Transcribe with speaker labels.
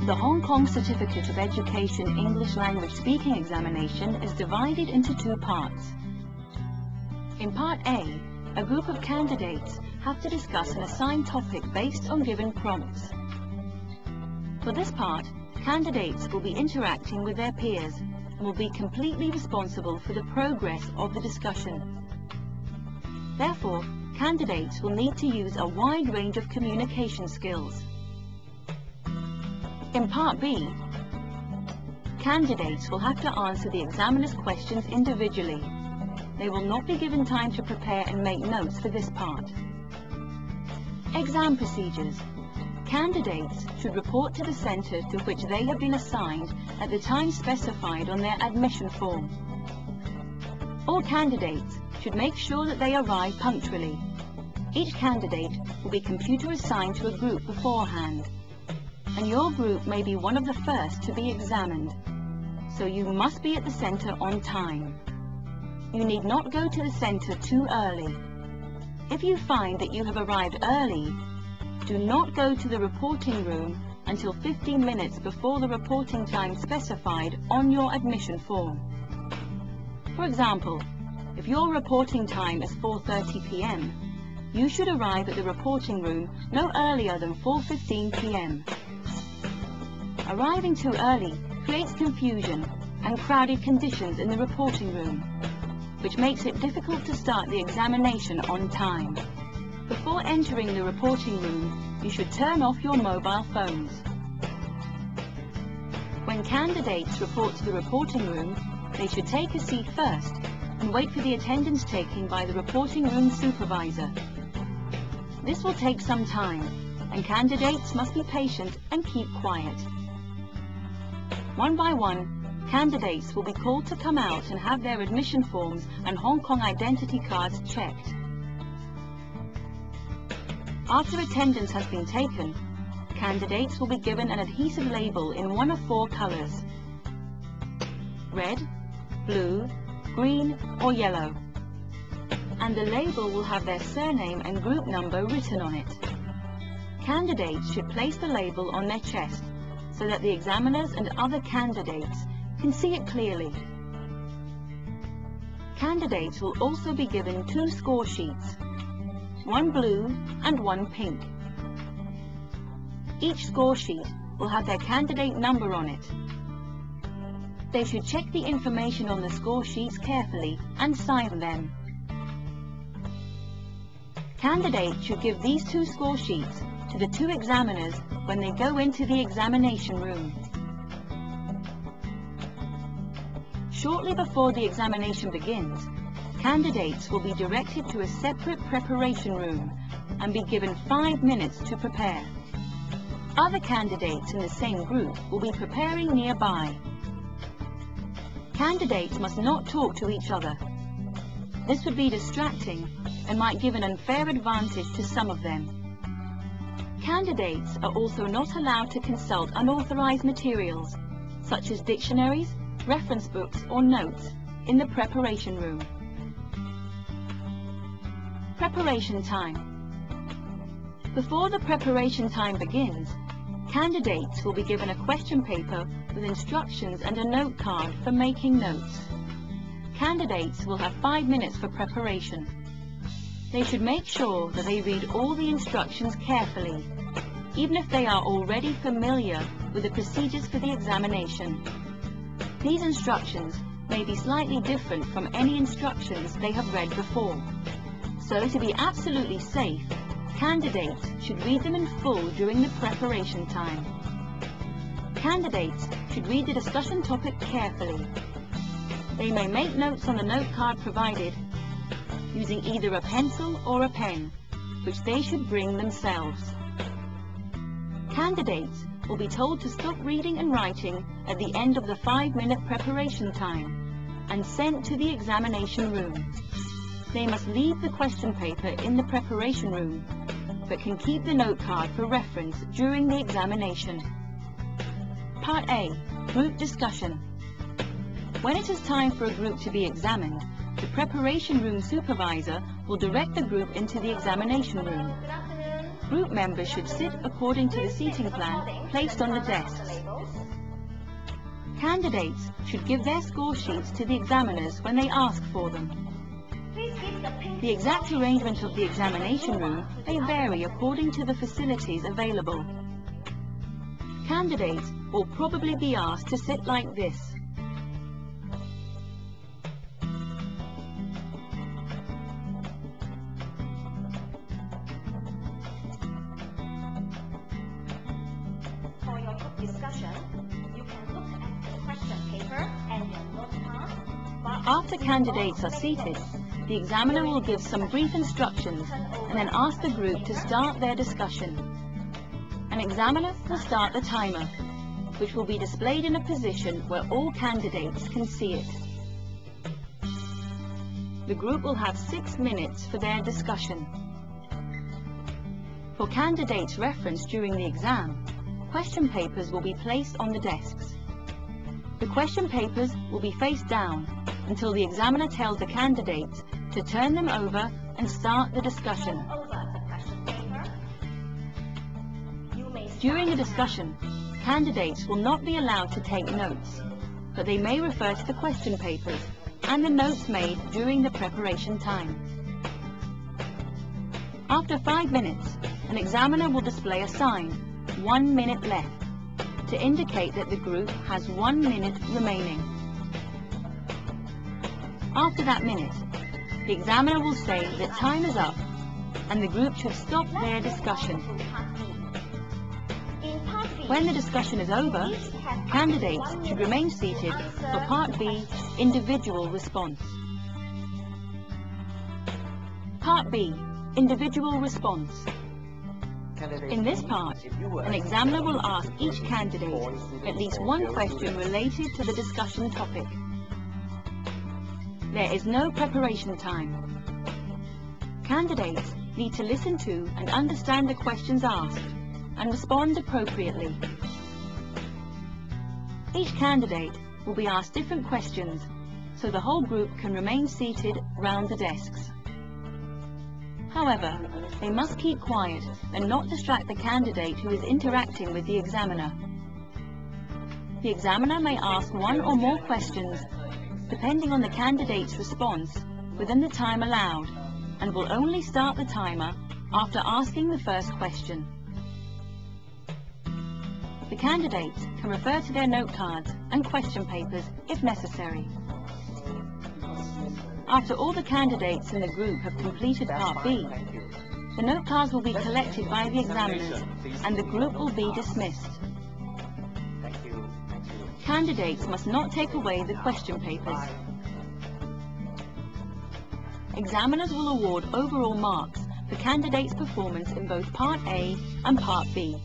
Speaker 1: The Hong Kong Certificate of Education English Language Speaking Examination is divided into two parts. In Part A, a group of candidates have to discuss an assigned topic based on given prompts. For this part, candidates will be interacting with their peers and will be completely responsible for the progress of the discussion. Therefore, candidates will need to use a wide range of communication skills. In Part B, candidates will have to answer the examiner's questions individually. They will not be given time to prepare and make notes for this part. Exam procedures. Candidates should report to the centre to which they have been assigned at the time specified on their admission form. All candidates should make sure that they arrive punctually. Each candidate will be computer assigned to a group beforehand, and your group may be one of the first to be examined, so you must be at the centre on time. You need not go to the centre too early. If you find that you have arrived early, do not go to the reporting room until 15 minutes before the reporting time specified on your admission form. For example, if your reporting time is 4:30 p.m, you should arrive at the reporting room no earlier than 4:15 p.m. Arriving too early creates confusion and crowded conditions in the reporting room, which makes it difficult to start the examination on time. Before entering the reporting room, you should turn off your mobile phones. When candidates report to the reporting room, they should take a seat first and wait for the attendance taking by the reporting room supervisor. This will take some time, and candidates must be patient and keep quiet. One by one, candidates will be called to come out and have their admission forms and Hong Kong identity cards checked. After attendance has been taken, candidates will be given an adhesive label in one of four colours: red, blue, green or yellow, and the label will have their surname and group number written on it. Candidates should place the label on their chest so that the examiners and other candidates can see it clearly. Candidates will also be given two score sheets, one blue and one pink. Each score sheet will have their candidate number on it. They should check the information on the score sheets carefully and sign them. Candidates should give these two score sheets to the two examiners when they go into the examination room. Shortly before the examination begins, candidates will be directed to a separate preparation room and be given 5 minutes to prepare. Other candidates in the same group will be preparing nearby. Candidates must not talk to each other. This would be distracting and might give an unfair advantage to some of them. Candidates are also not allowed to consult unauthorized materials, such as dictionaries, reference books or notes, in the preparation room. Preparation time. Before the preparation time begins, candidates will be given a question paper with instructions and a note card for making notes. Candidates will have 5 minutes for preparation. They should make sure that they read all the instructions carefully, even if they are already familiar with the procedures for the examination. These instructions may be slightly different from any instructions they have read before. So, to be absolutely safe, candidates should read them in full during the preparation time. Candidates should read the discussion topic carefully. They may make notes on the note card provided, using either a pencil or a pen, which they should bring themselves. Candidates will be told to stop reading and writing at the end of the 5-minute preparation time and sent to the examination room. They must leave the question paper in the preparation room, but can keep the note card for reference during the examination. Part A. Group discussion. When it is time for a group to be examined, the preparation room supervisor will direct the group into the examination room.
Speaker 2: Good afternoon.
Speaker 1: Group members should sit according to the seating plan placed on the desks. Candidates should give their score sheets to the examiners when they ask for them. The exact arrangement of the examination room may vary according to the facilities available. Candidates will probably be asked to sit like this.
Speaker 2: For your group discussion, you can look at the question paper and your note card.
Speaker 1: After candidates are seated, the examiner will give some brief instructions and then ask the group to start their discussion. An examiner will start the timer, which will be displayed in a position where all candidates can see it. The group will have 6 minutes for their discussion. For candidates' reference during the exam, question papers will be placed on the desks. The question papers will be face down until the examiner tells the candidates to turn them over and start the discussion. During the discussion, candidates will not be allowed to take notes, but they may refer to the question papers and the notes made during the preparation time. After 5 minutes, an examiner will display a sign, 1 minute left, to indicate that the group has 1 minute remaining. After that minute, the examiner will say that time is up and the group should stop their discussion. When the discussion is over, candidates should remain seated for Part B, individual response. Part B, individual response. In this part, an examiner will ask each candidate at least one question related to the discussion topic. There is no preparation time. Candidates need to listen to and understand the questions asked and respond appropriately. Each candidate will be asked different questions so the whole group can remain seated round the desks. However, they must keep quiet and not distract the candidate who is interacting with the examiner. The examiner may ask one or more questions depending on the candidate's response within the time allowed, and will only start the timer after asking the first question. The candidates can refer to their note cards and question papers if necessary. After all the candidates in the group have completed Part B, the note cards will be collected by the examiners and the group will be dismissed. Candidates must not take away the question papers. Examiners will award overall marks for candidates' performance in both Part A and Part B.